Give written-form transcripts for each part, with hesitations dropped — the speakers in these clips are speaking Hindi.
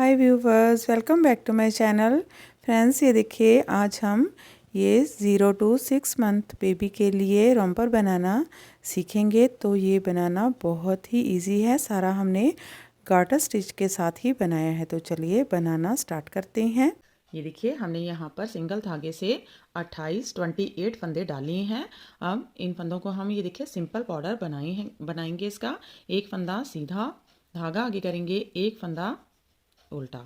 Hi viewers, welcome back to my channel. Friends, ये देखिए आज हम ये 0 to 6 मंथ बेबी के लिए रोम्पर बनाना सीखेंगे। तो ये बनाना बहुत ही इजी है। सारा हमने गार्टर स्टिच के साथ ही बनाया है। तो चलिए बनाना स्टार्ट करते हैं। ये देखिए हमने यहाँ पर सिंगल धागे से 28 फंदे डाले हैं। अब इन फंदों को हम ये देखिए सिंपल बॉर्डर बनाएंगे। इसका एक फंदा सीधा धागा आगे करेंगे, एक फंदा उल्टा।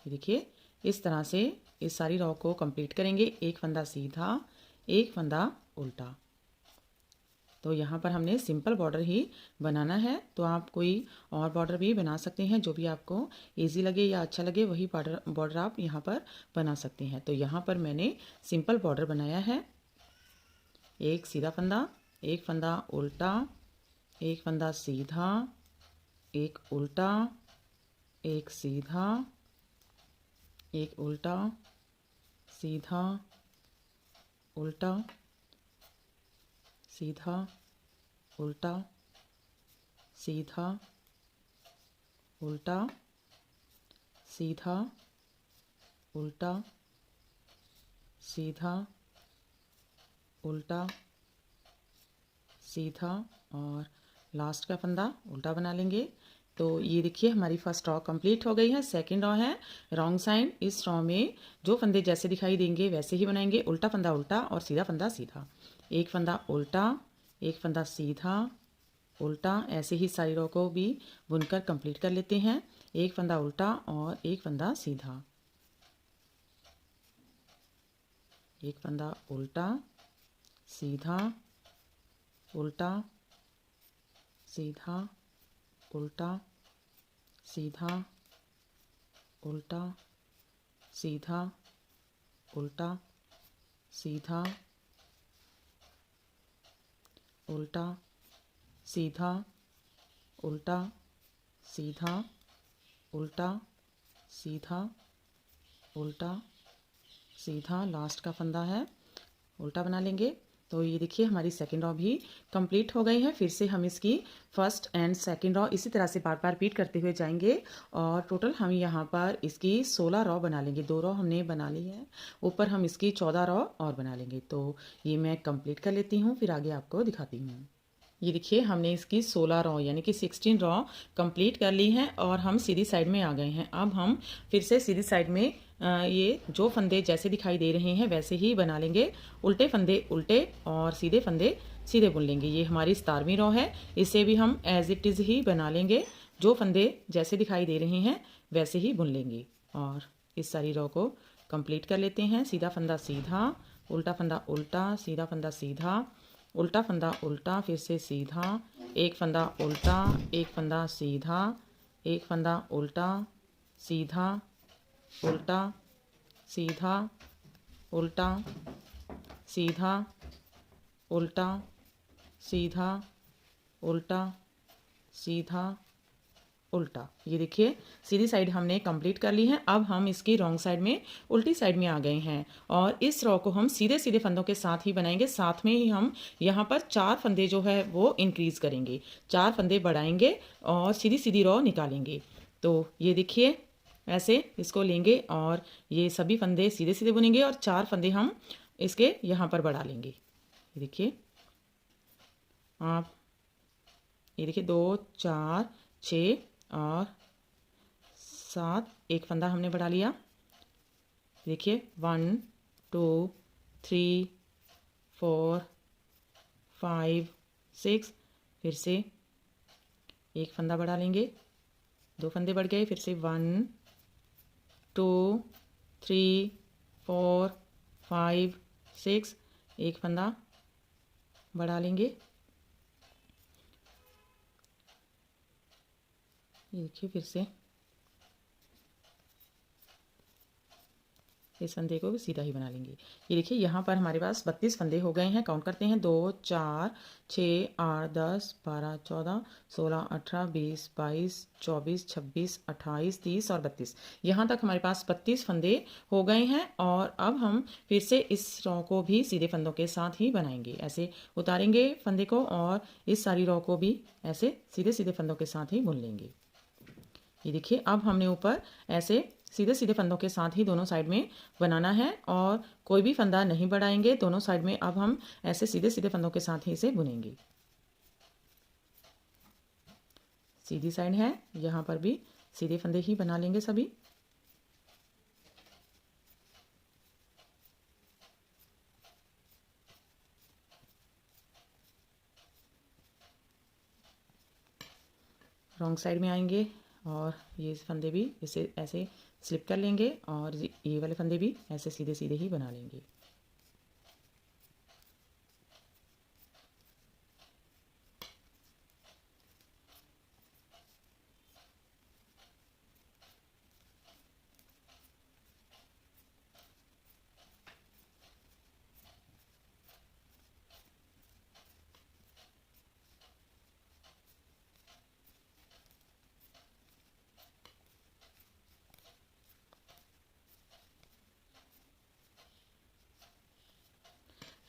ये देखिए इस तरह से इस सारी रो को कंप्लीट करेंगे। एक फंदा सीधा, एक फंदा उल्टा। तो यहाँ पर हमने सिंपल बॉर्डर ही बनाना है। तो आप कोई और बॉर्डर भी बना सकते हैं, जो भी आपको इजी लगे या अच्छा लगे वही बॉर्डर आप यहाँ पर बना सकते हैं। तो यहाँ पर मैंने सिंपल बॉर्डर बनाया है। एक सीधा फंदा, एक फंदा उल्टा, एक फंदा सीधा, एक उल्टा, एक सीधा, एक उल्टा, सीधा, उल्टा, सीधा, उल्टा, सीधा, उल्टा, सीधा, उल्टा, सीधा, उल्टा, सीधा और लास्ट का फंदा उल्टा बना लेंगे। तो ये देखिए हमारी फर्स्ट रॉ कंप्लीट हो गई है। सेकंड रॉ है रॉन्ग साइड। इस रॉ में जो फंदे जैसे दिखाई देंगे वैसे ही बनाएंगे। उल्टा फंदा उल्टा और सीधा फंदा सीधा। एक फंदा उल्टा, एक फंदा सीधा, उल्टा। ऐसे ही सारी रॉ को भी बुनकर कंप्लीट कर लेते हैं। एक फंदा उल्टा और एक फंदा सीधा। एक फंदा उल्टा, सीधा, उल्टा, सीधा, उल्टा, सीधा, उल्टा, सीधा, उल्टा, सीधा, उल्टा, सीधा, उल्टा, सीधा, उल्टा, सीधा, उल्टा, सीधा। लास्ट का फंदा है उल्टा बना लेंगे। तो ये देखिए हमारी सेकेंड रॉ भी कंप्लीट हो गई है। फिर से हम इसकी फर्स्ट एंड सेकेंड रॉ इसी तरह से बार बार रिपीट करते हुए जाएंगे और टोटल हम यहाँ पर इसकी 16 रॉ बना लेंगे। 2 रॉ हमने बना ली है, ऊपर हम इसकी 14 रॉ और बना लेंगे। तो ये मैं कंप्लीट कर लेती हूँ, फिर आगे आपको दिखाती हूँ। ये देखिए हमने इसकी 16 रॉ यानी कि 16 रॉ कंप्लीट कर ली हैं और हम सीधी साइड में आ गए हैं। अब हम फिर से सीधी साइड में ये जो फंदे जैसे दिखाई दे रहे हैं वैसे ही बना लेंगे। उल्टे फंदे उल्टे और सीधे फंदे सीधे बुन लेंगे। ये हमारी 17वीं रॉ है। इसे भी हम एज इट इज़ ही बना लेंगे। जो फंदे जैसे दिखाई दे रहे हैं वैसे ही बुन लेंगे और इस सारी रॉ को कंप्लीट कर लेते हैं। सीधा फंदा सीधा, उल्टा फंदा उल्टा, सीधा फंदा सीधा, उल्टा फंदा उल्टा, फिर से सीधा, एक फंदा उल्टा, एक फंदा सीधा, एक फंदा उल्टा, सीधा, उल्टा, सीधा, उल्टा, सीधा, उल्टा, सीधा, उल्टा, सीधा, उल्टा। ये देखिए सीधी साइड हमने कंप्लीट कर ली है। अब हम इसकी रॉन्ग साइड में उल्टी साइड में आ गए हैं और इस रॉ को हम सीधे सीधे फंदों के साथ ही बनाएंगे। साथ में ही हम यहाँ पर 4 फंदे जो है वो इंक्रीज करेंगे, 4 फंदे बढ़ाएंगे और सीधी सीधी रॉ निकालेंगे। तो ये देखिए ऐसे इसको लेंगे और ये सभी फंदे सीधे सीधे बुनेंगे और 4 फंदे हम इसके यहाँ पर बढ़ा लेंगे। ये देखिए आप, ये देखिए 2 4 6 और 7, एक फंदा हमने बढ़ा लिया। देखिए 1 2 3 4 5 6, फिर से एक फंदा बढ़ा लेंगे। 2 फंदे बढ़ गए। फिर से 1 2 3 4 5 6, एक फंदा बढ़ा लेंगे। ये देखिए फिर से इस फंदे को भी सीधा ही बना लेंगे। ये देखिए यहाँ पर हमारे पास 32 फंदे हो गए हैं। काउंट करते हैं 2 4 6 8 10 12 14 16 18 20 22 24 26 28 30 और 32। यहाँ तक हमारे पास 32 फंदे हो गए हैं और अब हम फिर से इस रॉ को भी सीधे फंदों के साथ ही बनाएंगे। ऐसे उतारेंगे फंदे को और इस सारी रॉ को भी ऐसे सीधे सीधे फंदों के साथ ही बुन लेंगे। ये देखिए अब हमने ऊपर ऐसे सीधे सीधे फंदों के साथ ही दोनों साइड में बनाना है और कोई भी फंदा नहीं बढ़ाएंगे। दोनों साइड में अब हम ऐसे सीधे सीधे फंदों के साथ ही इसे बुनेंगे। सीधी साइड है, यहाँ पर भी सीधे फंदे ही बना लेंगे सभी। रॉन्ग साइड में आएंगे और ये फंदे भी इसे ऐसे स्लिप कर लेंगे और ये वाले फंदे भी ऐसे सीधे सीधे ही बना लेंगे।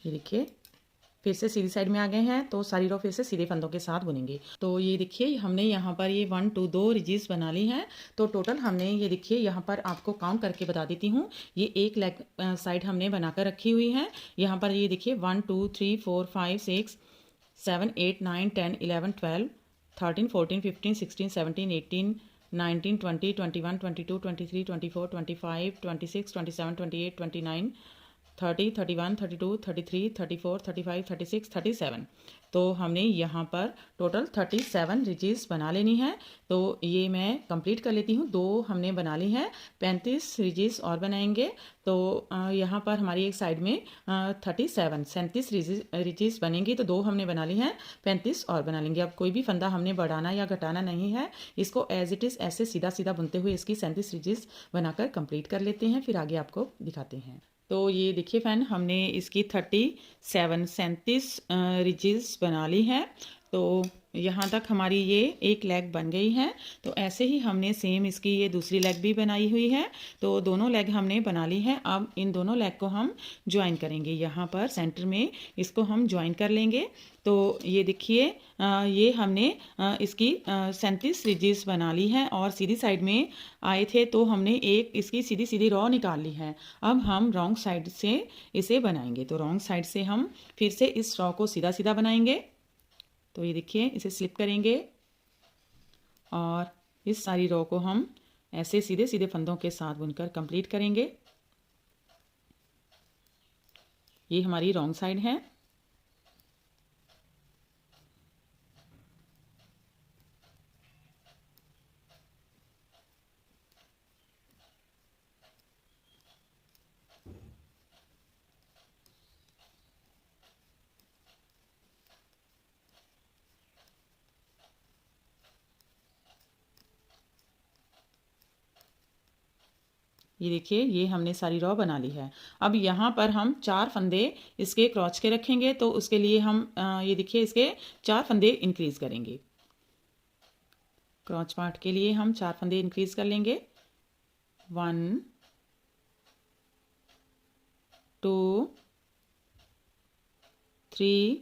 ये देखिए फिर से सीधी साइड में आ गए हैं, तो सारी रो फिर से सीधे फंदों के साथ बुनेंगे। तो ये देखिए हमने यहाँ पर ये 1 2 2 रिजीज बना ली हैं। तो टोटल हमने ये देखिए यहाँ पर आपको काउंट करके बता देती हूँ। ये एक लेग साइड हमने बनाकर रखी हुई है। यहाँ पर ये देखिए 1 2 3 4 5 6 7 8 9 10 11 12 13 14 15 16 17 18 19 20 21 22 23 24 25 26 27 28 29 30 31 32 33 34 35 36 37। तो हमने यहाँ पर टोटल 37 रिजीज बना लेनी है। तो ये मैं कंप्लीट कर लेती हूँ। 2 हमने बना ली हैं, 35 रिजीज और बनाएंगे। तो यहाँ पर हमारी एक साइड में 37 रिजीज बनेंगी। तो 2 हमने बना ली हैं, 35 और बना लेंगे। अब कोई भी फंदा हमने बढ़ाना या घटाना नहीं है। इसको एज इट इज़ ऐसे सीधा सीधा बुनते हुए इसकी 37 रिजीज बनाकर कंप्लीट कर लेते हैं, फिर आगे आपको दिखाते हैं। तो ये देखिए फैन हमने इसकी 37 रिजीज बना ली है। तो यहाँ तक हमारी ये एक लेग बन गई है। तो ऐसे ही हमने सेम इसकी ये दूसरी लेग भी बनाई हुई है। तो दोनों लेग हमने बना ली है। अब इन दोनों लेग को हम ज्वाइन करेंगे। यहाँ पर सेंटर में इसको हम ज्वाइन कर लेंगे। तो ये देखिए ये हमने इसकी 37 रिजीज बना ली है और सीधी साइड में आए थे तो हमने एक इसकी सीधी सीधी रॉ निकाल ली है। अब हम रॉन्ग साइड से इसे बनाएंगे। तो रॉन्ग साइड से हम फिर से इस रॉ को सीधा सीधा बनाएंगे। तो ये देखिए इसे स्लिप करेंगे और इस सारी रो को हम ऐसे सीधे सीधे फंदों के साथ बुनकर कंप्लीट करेंगे। ये हमारी रॉन्ग साइड है। ये देखिए ये हमने सारी रॉ बना ली है। अब यहाँ पर हम 4 फंदे इसके क्रॉच के रखेंगे। तो उसके लिए हम ये देखिए इसके 4 फंदे इंक्रीज करेंगे। क्रॉच पार्ट के लिए हम 4 फंदे इंक्रीज कर लेंगे। 1 2 3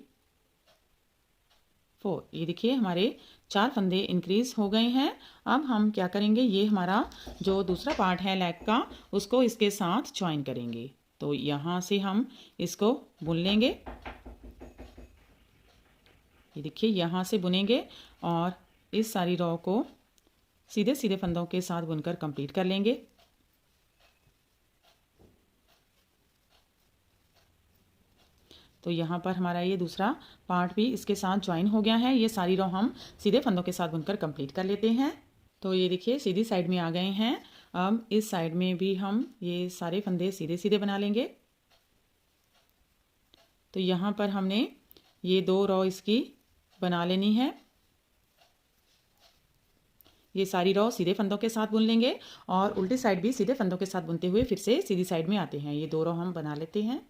4। ये देखिए हमारे 4 फंदे इंक्रीज हो गए हैं। अब हम क्या करेंगे, ये हमारा जो दूसरा पार्ट है लेग का उसको इसके साथ ज्वाइन करेंगे। तो यहाँ से हम इसको बुन लेंगे। ये देखिए यहाँ से बुनेंगे और इस सारी रॉ को सीधे सीधे फंदों के साथ बुनकर कंप्लीट कर लेंगे। तो यहाँ पर हमारा ये दूसरा पार्ट भी इसके साथ ज्वाइन हो गया है। ये सारी रो हम सीधे फंदों के साथ बुनकर कंप्लीट कर लेते हैं। तो ये देखिए सीधी साइड में आ गए हैं। अब इस साइड में भी हम ये सारे फंदे सीधे सीधे बना लेंगे। तो यहाँ पर हमने ये 2 रो इसकी बना लेनी है। ये सारी रो सीधे फंदों के साथ बुन लेंगे और उल्टी साइड भी सीधे फंदों के साथ बुनते हुए फिर से सीधी साइड में आते हैं। ये 2 रो हम बना लेते हैं।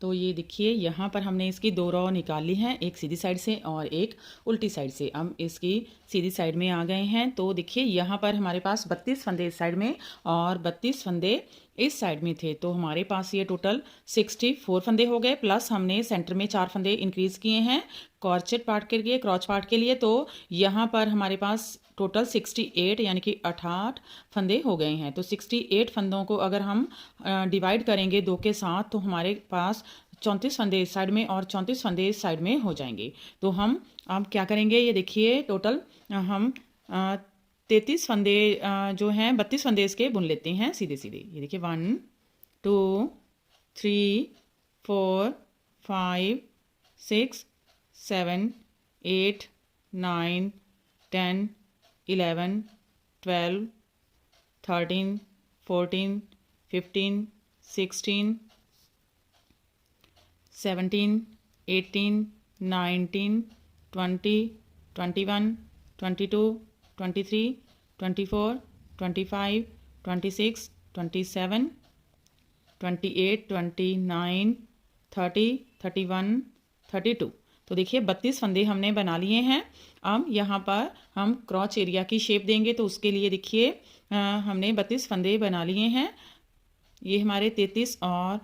तो ये देखिए यहाँ पर हमने इसकी 2 रो निकाल ली हैं, एक सीधी साइड से और एक उल्टी साइड से। अब इसकी सीधी साइड में आ गए हैं। तो देखिए यहाँ पर हमारे पास 32 फंदे इस साइड में और 32 फंदे इस साइड में थे। तो हमारे पास ये टोटल 64 फंदे हो गए। प्लस हमने सेंटर में 4 फंदे इंक्रीज़ किए हैं क्रॉच पार्ट के लिए। तो यहाँ पर हमारे पास टोटल 68 यानी कि 68 फंदे हो गए हैं। तो 68 फंदों को अगर हम डिवाइड करेंगे 2 के साथ तो हमारे पास 34 फंदे इस साइड में और 34 फंदे इस साइड में हो जाएंगे। तो हम अब क्या करेंगे, ये देखिए टोटल हम 33 फंदे जो हैं 32 फंदे इसके बुन लेते हैं सीधे सीधे। ये देखिए 1 2 3 4 5 6 7 8 9 10 11 12 13 14 15 16 17 18 19 20 21 22 23 24 25 26 27 28 29 30 31 32। तो देखिए 32 फंदे हमने बना लिए हैं। अब यहाँ पर हम क्रॉच एरिया की शेप देंगे, तो उसके लिए देखिए हमने 32 फंदे बना लिए हैं। ये हमारे 33 और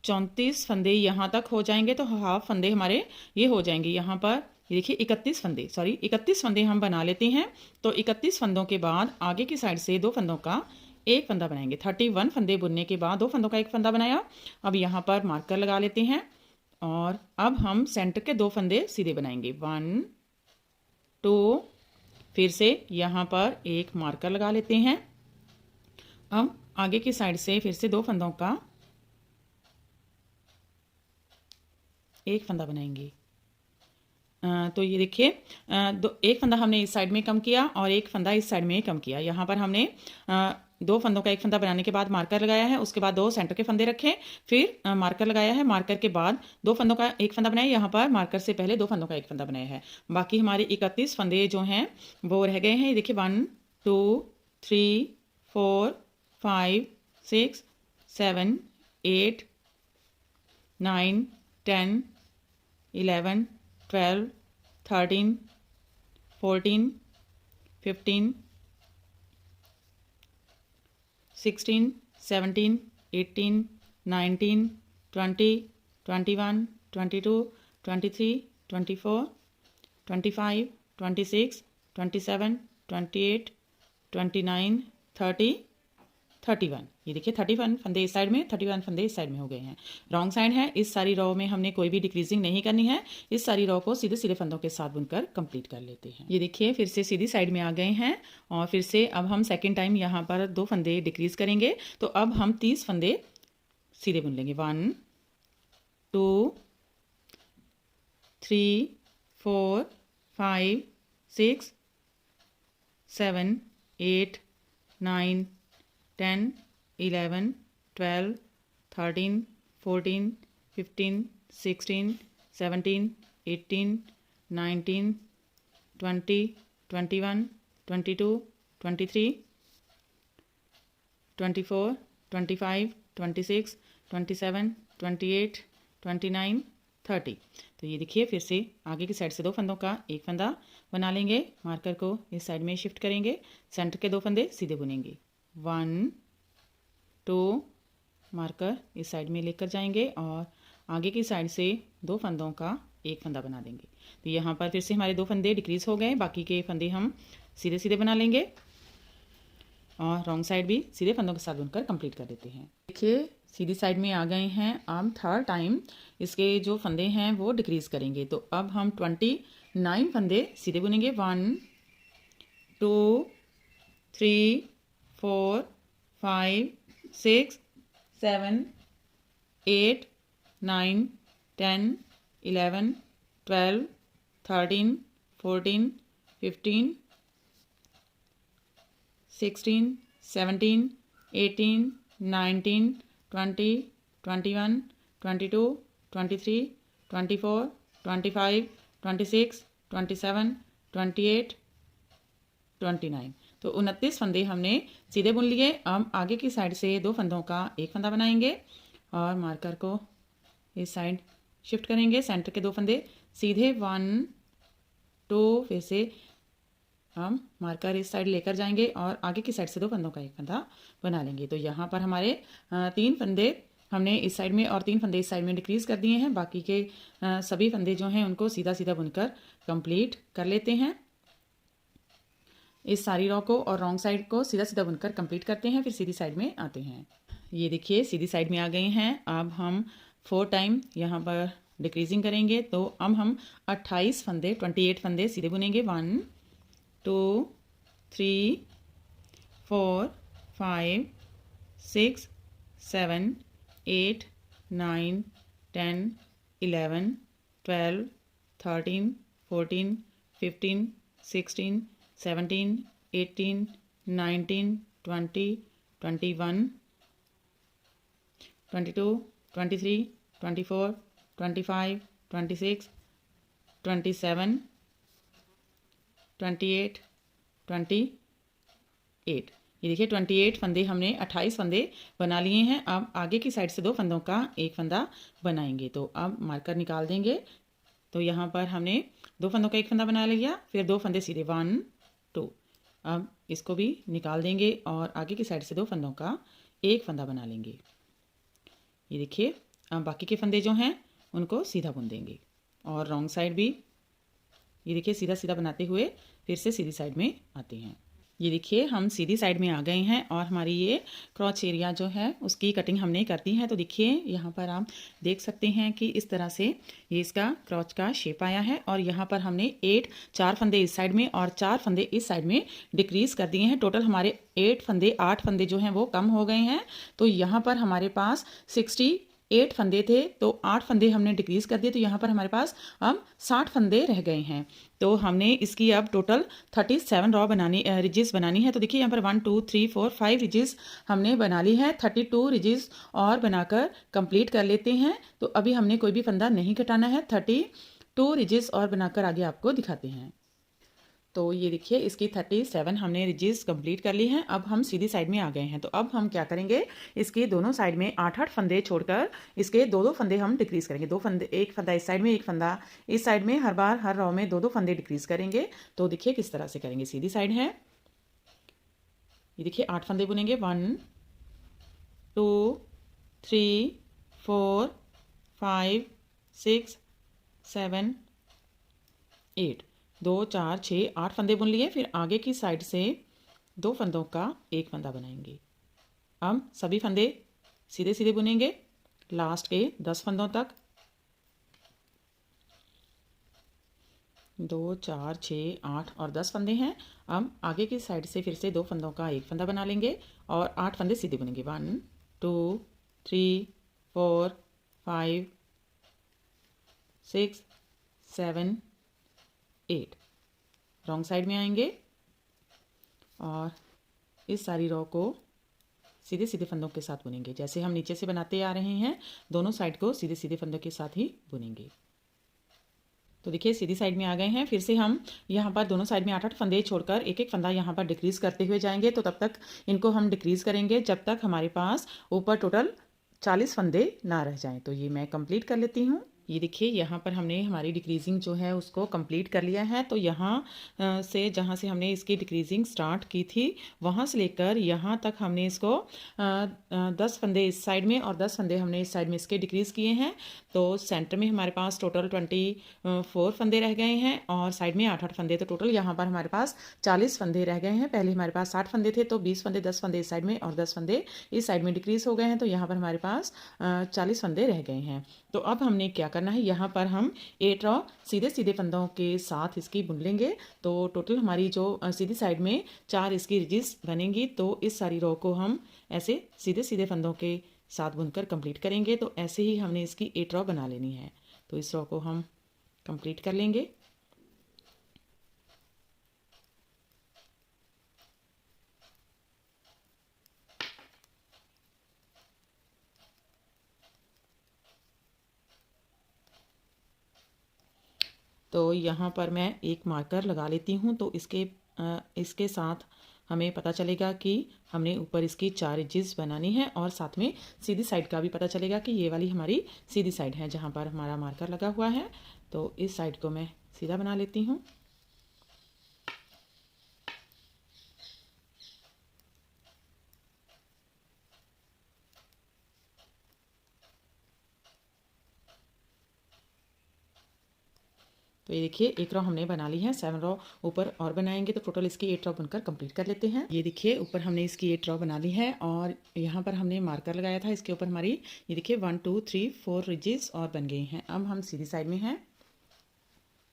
34 फंदे यहाँ तक हो जाएंगे, तो हाफ फंदे हमारे ये हो जाएंगे। यहाँ पर ये देखिए 31 फंदे हम बना लेते हैं। तो 31 फंदों के बाद आगे की साइड से 2 फंदों का एक फंदा बनाएंगे। 31 फंदे बुनने के बाद 2 फंदों का एक फंदा बनाया। अब यहाँ पर मार्कर लगा लेते हैं और अब हम सेंटर के 2 फंदे सीधे बनाएंगे। 1 2, फिर से यहाँ पर एक मार्कर लगा लेते हैं। अब आगे की साइड से फिर से 2 फंदों का एक फंदा बनाएंगे। तो ये देखिए एक फंदा हमने इस साइड में कम किया और एक फंदा इस साइड में कम किया। यहाँ पर हमने 2 फंदों का एक फंदा बनाने के बाद मार्कर लगाया है, उसके बाद 2 सेंटर के फंदे रखे, फिर मार्कर लगाया है, मार्कर के बाद 2 फंदों का एक फंदा बनाया। यहाँ पर मार्कर से पहले 2 फंदों का एक फंदा बनाया है। बाकी हमारे 31 फंदे जो हैं वो रह गए हैं। ये देखिए 1 2 3 4 5 6 7 8 9 10 11 12 13 14 15 16 17 18 19 20 21 22 23 24 25 26 27 28 29 30 31। ये देखिए 31 फंदे इस साइड में, 31 फंदे इस साइड में हो गए हैं। रॉन्ग साइड है, इस सारी रो में हमने कोई भी डिक्रीजिंग नहीं करनी है। इस सारी रो को सीधे सीधे फंदों के साथ बुनकर कंप्लीट कर लेते हैं। ये देखिए फिर से सीधी साइड में आ गए हैं और फिर से अब हम सेकेंड टाइम यहाँ पर 2 फंदे डिक्रीज करेंगे। तो अब हम 30 फंदे सीधे बुन लेंगे। 1 2 3 4 5 6 7 8 9 10 11 12 13 14 15 16 17 18 19 20 21 22 23 24 25 26 27 28 29 30। तो ये देखिए फिर से आगे की साइड से 2 फंदों का एक फंदा बना लेंगे। मार्कर को इस साइड में शिफ्ट करेंगे, सेंटर के 2 फंदे सीधे बुनेंगे। 1 2, मार्कर इस साइड में लेकर जाएंगे और आगे की साइड से 2 फंदों का एक फंदा बना देंगे। तो यहाँ पर फिर से हमारे 2 फंदे डिक्रीज हो गए। बाकी के फंदे हम सीधे सीधे बना लेंगे और रॉन्ग साइड भी सीधे फंदों के साथ बुनकर कंप्लीट कर देते हैं। देखिए सीधी साइड में आ गए हैं। अब थर्ड टाइम इसके जो फंदे हैं वो डिक्रीज करेंगे। तो अब हम 29 फंदे सीधे बुनेंगे। 1 2 3 4 5 6 7 8 9 10 11 12 13 14 15 16 17 18 19 20 21 22 23 24 25 26 27 28 29। तो 29 फंदे हमने सीधे बुन लिए। अब आगे की साइड से 2 फंदों का एक फंदा बनाएंगे और मार्कर को इस साइड शिफ्ट करेंगे, सेंटर के 2 फंदे सीधे 1 2, फिर से हम मार्कर इस साइड लेकर जाएंगे और आगे की साइड से 2 फंदों का एक फंदा बना लेंगे। तो यहाँ पर हमारे 3 फंदे हमने इस साइड में और 3 फंदे इस साइड में डिक्रीज कर दिए हैं। बाकी के सभी फंदे जो हैं उनको सीधा सीधा बुनकर कंप्लीट कर लेते हैं। इस सारी रॉ को और रॉन्ग साइड को सीधा सीधा बुनकर कंप्लीट करते हैं, फिर सीधी साइड में आते हैं। ये देखिए सीधी साइड में आ गए हैं। अब हम 4 टाइम यहाँ पर डिक्रीजिंग करेंगे, तो अब हम 28 फंदे 28 फंदे सीधे बुनेंगे। 1 2 3 4 5 6 7 8 9 10 11 12 13 14 15 16 17 18 19 20 21 22 23 24 25 26 27 28 28। ये देखिए 28 फंदे हमने 28 फंदे बना लिए हैं। अब आगे की साइड से 2 फंदों का एक फंदा बनाएंगे। तो अब मार्कर निकाल देंगे। तो यहाँ पर हमने 2 फंदों का एक फंदा बना लिया, फिर 2 फंदे सीधे 1 2। अब इसको भी निकाल देंगे और आगे की साइड से 2 फंदों का एक फंदा बना लेंगे। ये देखिए अब बाकी के फंदे जो हैं उनको सीधा बुन देंगे और रॉन्ग साइड भी ये देखिए सीधा सीधा बनाते हुए फिर से सीधी साइड में आते हैं। ये देखिए हम सीधी साइड में आ गए हैं और हमारी ये क्रॉच एरिया जो है उसकी कटिंग हमने कर दी है। तो देखिए यहाँ पर आप देख सकते हैं कि इस तरह से ये इसका क्रॉच का शेप आया है और यहाँ पर हमने 4 फंदे इस साइड में और 4 फंदे इस साइड में डिक्रीज कर दिए हैं। टोटल हमारे 8 फंदे जो हैं वो कम हो गए हैं। तो यहाँ पर हमारे पास 8 फंदे थे, तो 8 फंदे हमने डिक्रीज कर दिए, तो यहाँ पर हमारे पास अब 60 फंदे रह गए हैं। तो हमने इसकी अब टोटल 37 रॉ बनानी रिजेस बनानी है। तो देखिए यहाँ पर 1 2 3 4 5 रिजेस हमने बना ली है। 32 रिजेस और बनाकर कंप्लीट कर लेते हैं। तो अभी हमने कोई भी फंदा नहीं घटाना है। 32 रिजेस और बनाकर आगे आपको दिखाते हैं। तो ये देखिए इसकी 37 हमने रिजेस कंप्लीट कर ली हैं। अब हम सीधी साइड में आ गए हैं। तो अब हम क्या करेंगे, इसके दोनों साइड में 8 फंदे छोड़कर इसके 2 फंदे हम डिक्रीज करेंगे। 2 फंदे, एक फंदा इस साइड में, एक फंदा इस साइड में, हर बार हर रॉ में 2 फंदे डिक्रीज करेंगे। तो देखिए किस तरह से करेंगे। सीधी साइड है, ये देखिए 8 फंदे बुनेंगे। 1 2 3 4 5 6 7 8 2 4 6 8 फंदे बुन लिए। फिर आगे की साइड से 2 फंदों का एक फंदा बनाएंगे। अब सभी फंदे सीधे सीधे बुनेंगे लास्ट के 10 फंदों तक। 2 4 6 8 और 10 फंदे हैं। अब आगे की साइड से फिर से 2 फंदों का एक फंदा बना लेंगे और 8 फंदे सीधे बुनेंगे। 1 2 3 4 5 6 7 8। रॉन्ग साइड में आएंगे और इस सारी रॉ को सीधे सीधे फंदों के साथ बुनेंगे। जैसे हम नीचे से बनाते आ रहे हैं, दोनों साइड को सीधे सीधे फंदों के साथ ही बुनेंगे। तो देखिए सीधी साइड में आ गए हैं। फिर से हम यहाँ पर दोनों साइड में 8 फंदे छोड़कर एक एक फंदा यहाँ पर डिक्रीज करते हुए जाएंगे। तो तब तक इनको हम डिक्रीज करेंगे जब तक हमारे पास ऊपर टोटल 40 फंदे ना रह जाएं। तो ये मैं कंप्लीट कर लेती हूँ। ये देखिए यहाँ पर हमने हमारी डिक्रीजिंग जो है उसको कंप्लीट कर लिया है। तो यहाँ से जहाँ से हमने इसकी डिक्रीजिंग स्टार्ट की थी वहाँ से लेकर यहाँ तक हमने इसको 10 फंदे इस साइड में और 10 फंदे हमने इस साइड में इसके डिक्रीज़ किए हैं। तो सेंटर में हमारे पास टोटल 24 फंदे रह गए हैं और साइड में 8 फंदे। तो टोटल यहाँ पर हमारे पास 40 फंदे रह गए हैं। पहले हमारे पास 60 फंदे थे, तो 20 फंदे 10 फंदे इस साइड में और 10 फंदे इस साइड में डिक्रीज़ हो गए हैं। तो यहाँ पर हमारे पास 40 फंदे रह गए हैं। तो अब हमने क्या करना है, यहाँ पर हम 8 रॉ सीधे सीधे फंदों के साथ इसकी बुन लेंगे। तो टोटल हमारी जो सीधी साइड में 4 इसकी रिजिस बनेंगी। तो इस सारी रॉ को हम ऐसे सीधे सीधे फंदों के साथ बुनकर कंप्लीट करेंगे। तो ऐसे ही हमने इसकी 8 रॉ बना लेनी है। तो इस रॉ को हम कंप्लीट कर लेंगे। तो यहाँ पर मैं एक मार्कर लगा लेती हूँ। तो इसके साथ हमें पता चलेगा कि हमने ऊपर इसकी 4 एजेस बनानी है और साथ में सीधी साइड का भी पता चलेगा कि ये वाली हमारी सीधी साइड है जहाँ पर हमारा मार्कर लगा हुआ है। तो इस साइड को मैं सीधा बना लेती हूँ। तो ये देखिए 1 रो हमने बना ली है, 7 रो ऊपर और बनाएंगे तो टोटल इसकी 8 रो बनकर कंप्लीट कर लेते हैं। ये देखिए ऊपर हमने इसकी 8 रो बना ली है और यहाँ पर हमने मार्कर लगाया था, इसके ऊपर हमारी ये देखिए 1 2 3 4 रिजेस और बन गई हैं। अब हम सीधी साइड में हैं,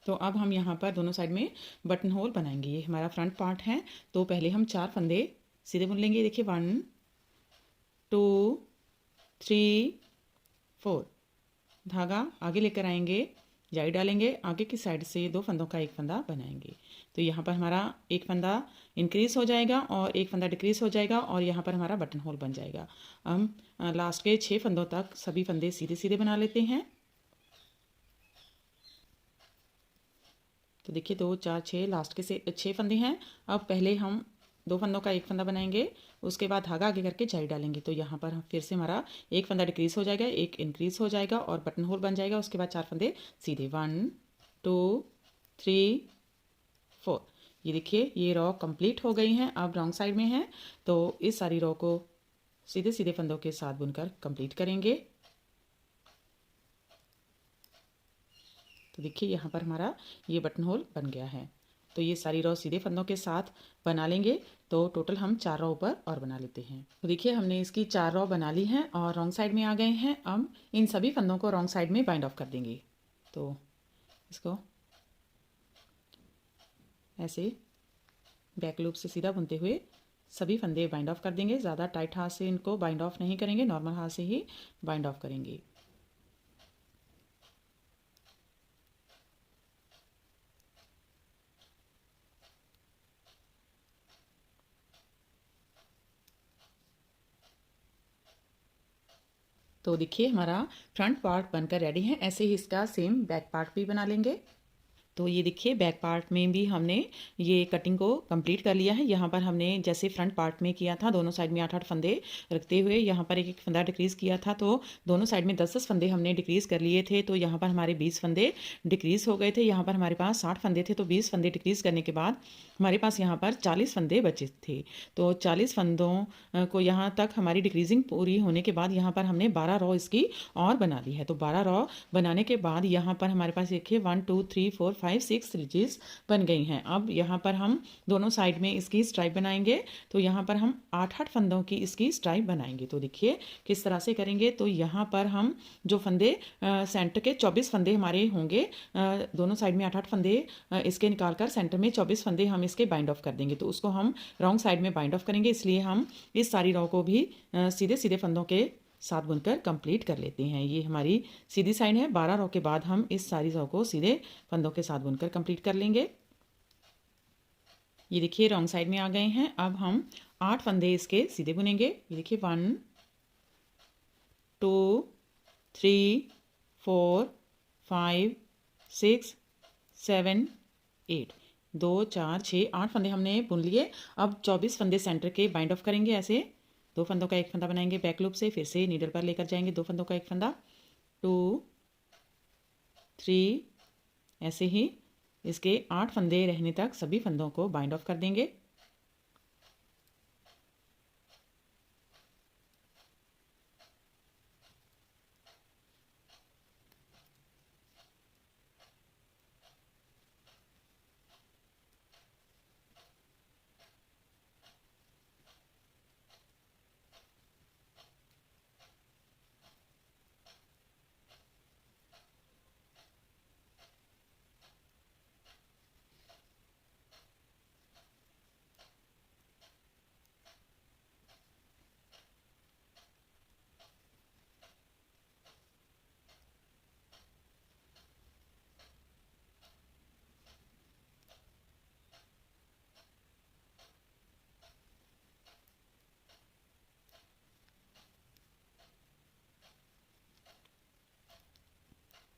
तो अब हम यहाँ पर दोनों साइड में बटन होल बनाएंगे। ये हमारा फ्रंट पार्ट है, तो पहले हम 4 फंदे सीधे बुन लेंगे। देखिए 1 2 3 4, धागा आगे लेकर आएंगे, जाई डालेंगे, आगे की साइड से 2 फंदों का एक फंदा बनाएंगे। तो यहाँ पर हमारा एक फंदा इंक्रीज हो जाएगा और एक फंदा डिक्रीज हो जाएगा और यहाँ पर हमारा बटन होल बन जाएगा। हम लास्ट के 6 फंदों तक सभी फंदे सीधे सीधे बना लेते हैं। तो देखिए 2 4 6 लास्ट के से 6 फंदे हैं। अब पहले हम 2 फंदों का एक फंदा बनाएंगे, उसके बाद धागा आगे करके जाई डालेंगे। तो यहाँ पर हम फिर से हमारा एक फंदा डिक्रीज हो जाएगा, एक इंक्रीज हो जाएगा और बटन होल बन जाएगा। उसके बाद 4 फंदे सीधे 1 2 3 4। ये देखिए ये रो कंप्लीट हो गई हैं। अब रॉन्ग साइड में है, तो इस सारी रो को सीधे सीधे फंदों के साथ बुनकर कंप्लीट करेंगे। तो देखिए यहाँ पर हमारा ये बटन होल बन गया है। तो ये सारी रो सीधे फंदों के साथ बना लेंगे, तो टोटल हम 4 रो ऊपर और बना लेते हैं। तो देखिए हमने इसकी 4 रो बना ली हैं और रॉन्ग साइड में आ गए हैं। अब इन सभी फंदों को रॉन्ग साइड में बाइंड ऑफ कर देंगे। तो इसको ऐसे बैक लूप से सीधा बुनते हुए सभी फंदे बाइंड ऑफ कर देंगे। ज़्यादा टाइट हाथ से इनको बाइंड ऑफ नहीं करेंगे, नॉर्मल हाथ से ही बाइंड ऑफ करेंगे। तो देखिए हमारा फ्रंट पार्ट बनकर रेडी है। ऐसे ही इसका सेम बैक पार्ट भी बना लेंगे। तो ये देखिए बैक पार्ट में भी हमने ये कटिंग को कंप्लीट कर लिया है। यहाँ पर हमने जैसे फ्रंट पार्ट में किया था, दोनों साइड में 8 8 फंदे रखते हुए यहाँ पर एक एक फंदा डिक्रीज़ किया था, तो दोनों साइड में 10 10 फंदे हमने डिक्रीज़ कर लिए थे। तो यहाँ पर हमारे 20 फंदे डिक्रीज़ हो गए थे। यहाँ पर हमारे पास 60 फंदे थे, तो 20 फंदे डिक्रीज़ करने के बाद हमारे पास यहाँ पर 40 फंदे बचे थे। तो 40 फंदों को यहाँ तक हमारी डिक्रीजिंग पूरी होने के बाद यहाँ पर हमने 12 रो इसकी और बना ली है। तो 12 रो बनाने के बाद यहाँ पर हमारे पास देखिए 1 2 3 4 5 6 रिजेस बन गई हैं। अब यहाँ पर हम दोनों साइड में इसकी स्ट्राइप बनाएंगे। तो यहाँ पर हम 8 8 फंदों की इसकी स्ट्राइप बनाएंगे। तो देखिए किस तरह से करेंगे। तो यहाँ पर हम जो फंदे सेंटर के 24 फंदे हमारे होंगे, दोनों साइड में 8 8 फंदे इसके निकालकर सेंटर में 24 फंदे हम इसके बाइंड ऑफ कर देंगे। तो उसको हम रॉन्ग साइड में बाइंड ऑफ करेंगे, इसलिए हम इस सारी रो को भी सीधे सीधे फंदों के साथ बुनकर कंप्लीट कर लेते हैं। ये हमारी सीधी साइड है। 12 रो के बाद हम इस सारी रो को सीधे फंदों के साथ बुनकर कंप्लीट कर लेंगे। ये देखिए रॉन्ग साइड में आ गए हैं। अब हम 8 फंदे इसके सीधे बुनेंगे। ये देखिए 1 2 3 4 5 6 7 8, 2 4 6 8 फंदे हमने बुन लिए। अब 24 फंदे सेंटर के बाइंड ऑफ करेंगे। ऐसे 2 फंदों का एक फंदा बनाएंगे बैक लूप से, फिर से नीडल पर लेकर जाएंगे 2 फंदों का एक फंदा, 2 3, ऐसे ही इसके 8 फंदे रहने तक सभी फंदों को बाइंड ऑफ कर देंगे।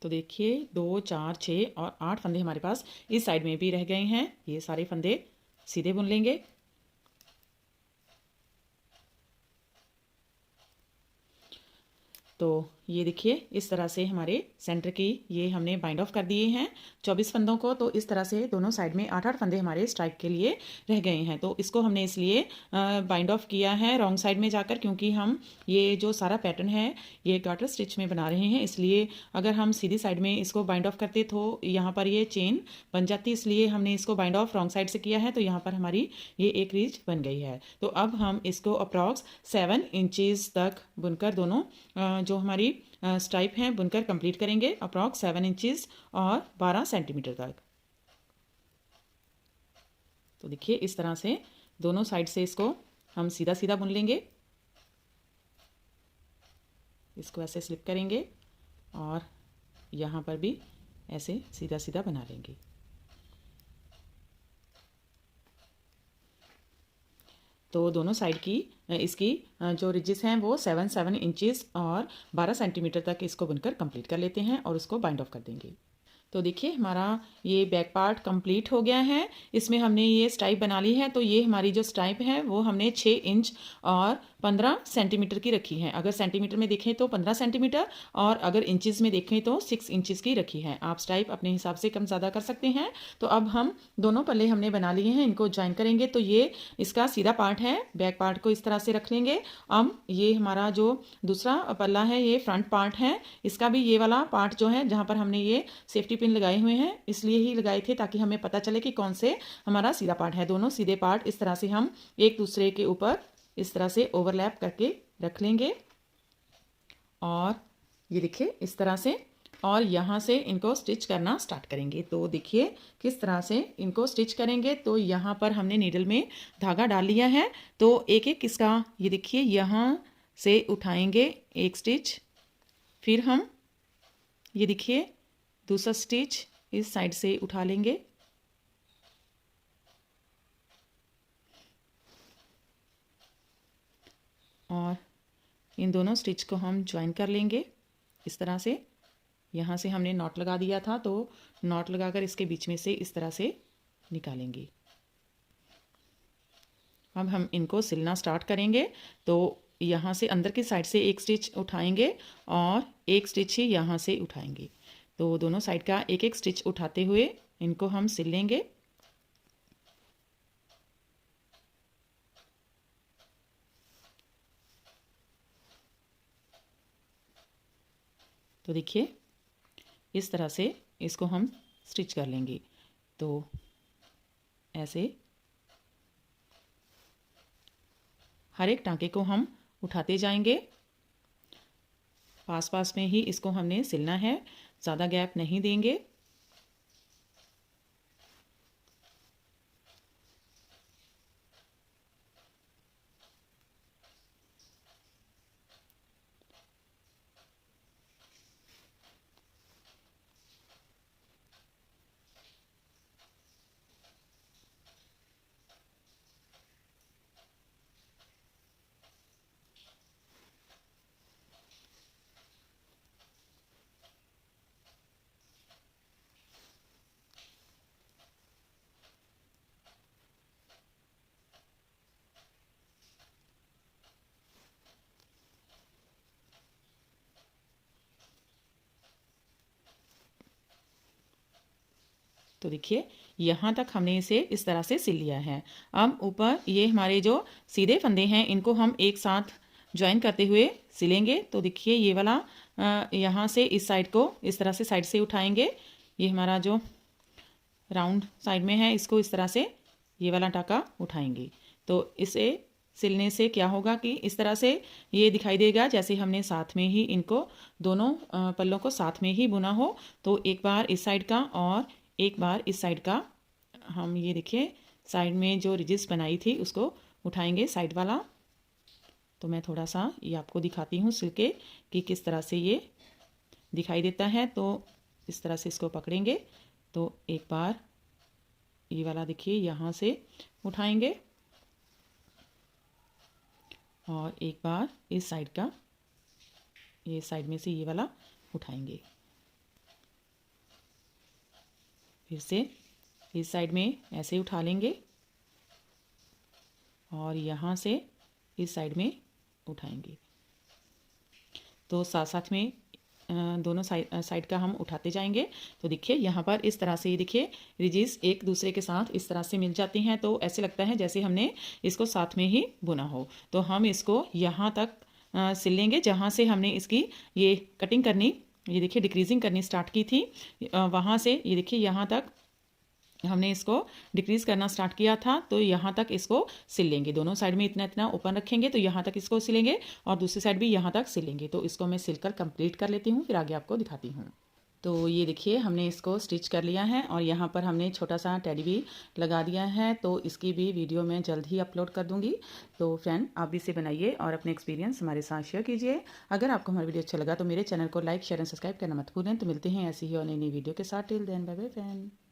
तो देखिए 2 4 6 और 8 फंदे हमारे पास इस साइड में भी रह गए हैं। ये सारे फंदे सीधे बुन लेंगे। तो ये देखिए इस तरह से हमारे सेंटर की ये हमने बाइंड ऑफ कर दिए हैं 24 फंदों को। तो इस तरह से दोनों साइड में 8-8 फंदे हमारे स्ट्राइप के लिए रह गए हैं। तो इसको हमने इसलिए बाइंड ऑफ किया है रॉन्ग साइड में जाकर, क्योंकि हम ये जो सारा पैटर्न है ये गार्टर स्टिच में बना रहे हैं। इसलिए अगर हम सीधी साइड में इसको बाइंड ऑफ करते तो यहाँ पर ये चेन बन जाती, इसलिए हमने इसको बाइंड ऑफ रॉन्ग साइड से किया है। तो यहाँ पर हमारी ये एक रीच बन गई है। तो अब हम इसको अप्रॉक्स 7 इंचेस तक बुनकर दोनों जो हमारी स्ट्राइप हैं बुनकर कंप्लीट करेंगे, अप्रॉक्स 7 इंचेस और 12 सेंटीमीटर तक। तो देखिए इस तरह से दोनों साइड से इसको हम सीधा सीधा बुन लेंगे। इसको ऐसे स्लिप करेंगे और यहाँ पर भी ऐसे सीधा सीधा बना लेंगे। तो दोनों साइड की इसकी जो रिजेस हैं वो 7 इंचेस और 12 सेंटीमीटर तक इसको बुनकर कंप्लीट कर लेते हैं और उसको बाइंड ऑफ कर देंगे। तो देखिए हमारा ये बैक पार्ट कंप्लीट हो गया है। इसमें हमने ये स्ट्राइप बना ली है। तो ये हमारी जो स्ट्राइप है वो हमने 6 इंच और 15 सेंटीमीटर की रखी है। अगर सेंटीमीटर में देखें तो 15 सेंटीमीटर और अगर इंचेस में देखें तो 6 इंचेस की रखी है। आप स्ट्राइप अपने हिसाब से कम ज़्यादा कर सकते हैं। तो अब हम दोनों पल्ले हमने बना लिए हैं, इनको ज्वाइन करेंगे। तो ये इसका सीधा पार्ट है, बैक पार्ट को इस तरह से रख लेंगे। अब ये हमारा जो दूसरा पल्ला है ये फ्रंट पार्ट है, इसका भी ये वाला पार्ट जो है जहाँ पर हमने ये सेफ्टी पिन लगाए हुए हैं, इसलिए ही लगाए थे ताकि हमें पता चले कि कौन से हमारा सीधा पार्ट है। दोनों सीधे पार्ट इस तरह से हम एक दूसरे के ऊपर इस तरह से ओवरलैप करके रख लेंगे और ये देखिए इस तरह से, और यहाँ से इनको स्टिच करना स्टार्ट करेंगे। तो देखिए किस तरह से इनको स्टिच करेंगे। तो यहाँ पर हमने नीडल में धागा डाल लिया है। तो एक एक इसका ये देखिए यहाँ से उठाएंगे एक स्टिच, फिर हम ये देखिए दूसरा स्टिच इस साइड से उठा लेंगे और इन दोनों स्टिच को हम ज्वाइन कर लेंगे इस तरह से। यहाँ से हमने नॉट लगा दिया था, तो नॉट लगाकर इसके बीच में से इस तरह से निकालेंगे। अब हम इनको सिलना स्टार्ट करेंगे। तो यहाँ से अंदर की साइड से एक स्टिच उठाएंगे और एक स्टिच ही यहाँ से उठाएंगे। तो दोनों साइड का एक एक स्टिच उठाते हुए इनको हम सिल लेंगे। तो देखिए इस तरह से इसको हम स्टिच कर लेंगे। तो ऐसे हर एक टांके को हम उठाते जाएंगे, पास पास में ही इसको हमने सिलना है, ज़्यादा गैप नहीं देंगे। तो देखिए यहाँ तक हमने इसे इस तरह से सिल लिया है। अब ऊपर ये हमारे जो सीधे फंदे हैं इनको हम एक साथ ज्वाइन करते हुए सिलेंगे। तो देखिए ये वाला यहाँ से इस साइड को इस तरह से साइड से उठाएंगे। ये हमारा जो राउंड साइड में है इसको इस तरह से ये वाला टाका उठाएंगे। तो इसे सिलने से क्या होगा कि इस तरह से ये दिखाई देगा जैसे हमने साथ में ही इनको दोनों पल्लों को साथ में ही बुना हो। तो एक बार इस साइड का और एक बार इस साइड का हम ये देखिए साइड में जो रिजिस बनाई थी उसको उठाएंगे साइड वाला। तो मैं थोड़ा सा ये आपको दिखाती हूँ सिल के कि किस तरह से ये दिखाई देता है। तो इस तरह से इसको पकड़ेंगे। तो एक बार ये वाला देखिए यहाँ से उठाएंगे और एक बार इस साइड का ये साइड में से ये वाला उठाएंगे। फिर से इस साइड में ऐसे उठा लेंगे और यहाँ से इस साइड में उठाएंगे। तो साथ साथ में दोनों साइड का हम उठाते जाएंगे। तो देखिए यहाँ पर इस तरह से, ये देखिए रिजिस एक दूसरे के साथ इस तरह से मिल जाते हैं, तो ऐसे लगता है जैसे हमने इसको साथ में ही बुना हो। तो हम इसको यहाँ तक सिल लेंगे जहाँ से हमने इसकी ये कटिंग करनी, ये देखिए डिक्रीजिंग करनी स्टार्ट की थी, वहाँ से ये देखिए यहाँ तक हमने इसको डिक्रीज़ करना स्टार्ट किया था। तो यहाँ तक इसको सिल लेंगे, दोनों साइड में इतना इतना ओपन रखेंगे, तो यहाँ तक इसको सिलेंगे और दूसरी साइड भी यहाँ तक सिलेंगे। तो इसको मैं सिलकर कंप्लीट कर लेती हूँ, फिर आगे आपको दिखाती हूँ। तो ये देखिए हमने इसको स्टिच कर लिया है और यहाँ पर हमने छोटा सा टेडी भी लगा दिया है। तो इसकी भी वीडियो मैं जल्द ही अपलोड कर दूँगी। तो फ्रेंड आप भी इसे बनाइए और अपने एक्सपीरियंस हमारे साथ शेयर कीजिए। अगर आपको हमारा वीडियो अच्छा लगा तो मेरे चैनल को लाइक शेयर एंड सब्सक्राइब करना मत भूलें। तो मिलते हैं ऐसी ही और नई नई वीडियो के साथ। Till then bye bye friend.